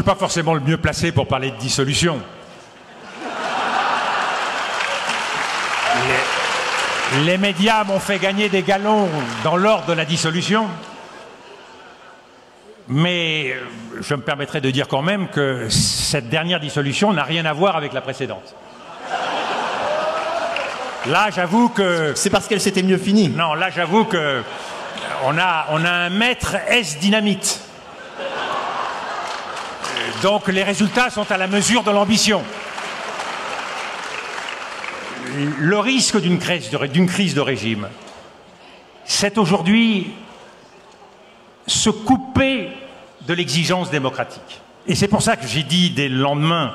pas forcément le mieux placé pour parler de dissolution. Les médias m'ont fait gagner des galons dans l'ordre de la dissolution. Mais je me permettrai de dire quand même que cette dernière dissolution n'a rien à voir avec la précédente. Là, j'avoue que... C'est parce qu'elle s'était mieux finie. Non, là, j'avoue que on a un maître S-dynamite. Donc, les résultats sont à la mesure de l'ambition. Le risque d'une crise de régime, c'est aujourd'hui se couper de l'exigence démocratique. Et c'est pour ça que j'ai dit dès le lendemain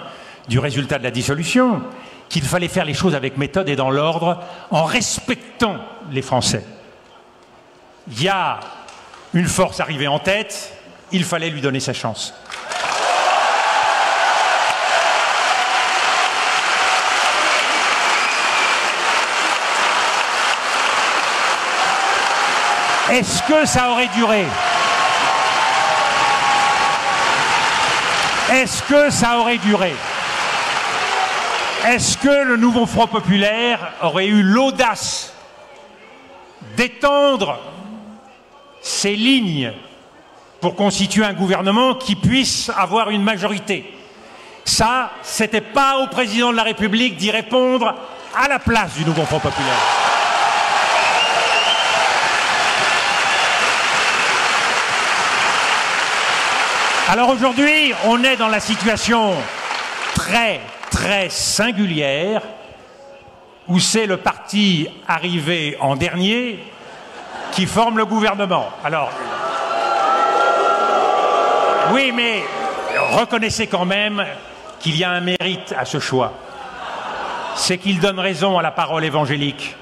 du résultat de la dissolution qu'il fallait faire les choses avec méthode et dans l'ordre, en respectant les Français. Il y a une force arrivée en tête, il fallait lui donner sa chance. Est-ce que ça aurait duré? Est-ce que ça aurait duré? Est-ce que le nouveau Front populaire aurait eu l'audace d'étendre ses lignes pour constituer un gouvernement qui puisse avoir une majorité? Ça, c'était pas au président de la République d'y répondre à la place du nouveau Front populaire. Alors aujourd'hui, on est dans la situation très singulière où c'est le parti arrivé en dernier qui forme le gouvernement. Alors, oui, mais reconnaissez quand même qu'il y a un mérite à ce choix. C'est qu'il donne raison à la parole évangélique.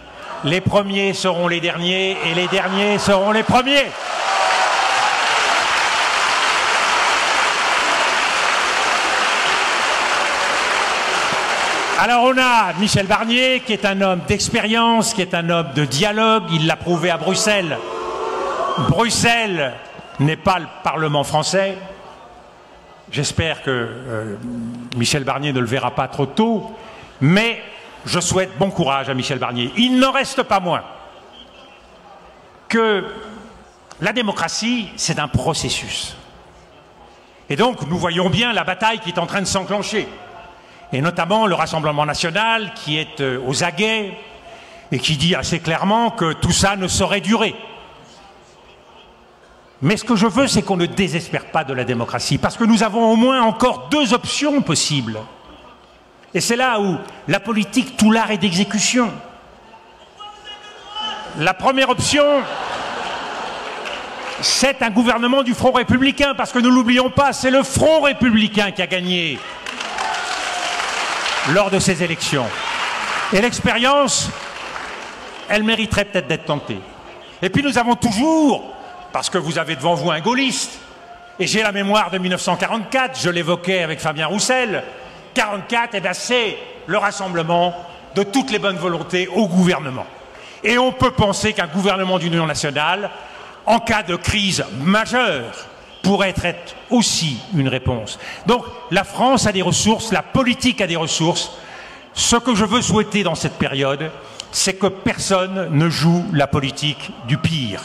Les premiers seront les derniers et les derniers seront les premiers. Alors on a Michel Barnier, qui est un homme d'expérience, qui est un homme de dialogue, il l'a prouvé à Bruxelles. Bruxelles n'est pas le Parlement français. J'espère que Michel Barnier ne le verra pas trop tôt, mais je souhaite bon courage à Michel Barnier. Il n'en reste pas moins que la démocratie, c'est un processus. Et donc nous voyons bien la bataille qui est en train de s'enclencher. Et notamment le Rassemblement national qui est aux aguets et qui dit assez clairement que tout ça ne saurait durer. Mais ce que je veux, c'est qu'on ne désespère pas de la démocratie, parce que nous avons au moins encore deux options possibles. Et c'est là où la politique, tout l'art est d'exécution. La première option, c'est un gouvernement du Front républicain, parce que ne l'oublions pas, c'est le Front républicain qui a gagné lors de ces élections. Et l'expérience, elle mériterait peut-être d'être tentée. Et puis nous avons toujours, parce que vous avez devant vous un gaulliste, et j'ai la mémoire de 1944, je l'évoquais avec Fabien Roussel, 44, eh bien c'est le rassemblement de toutes les bonnes volontés au gouvernement. Et on peut penser qu'un gouvernement d'union nationale, en cas de crise majeure, pourrait être aussi une réponse. Donc la France a des ressources, la politique a des ressources. Ce que je veux souhaiter dans cette période, c'est que personne ne joue la politique du pire.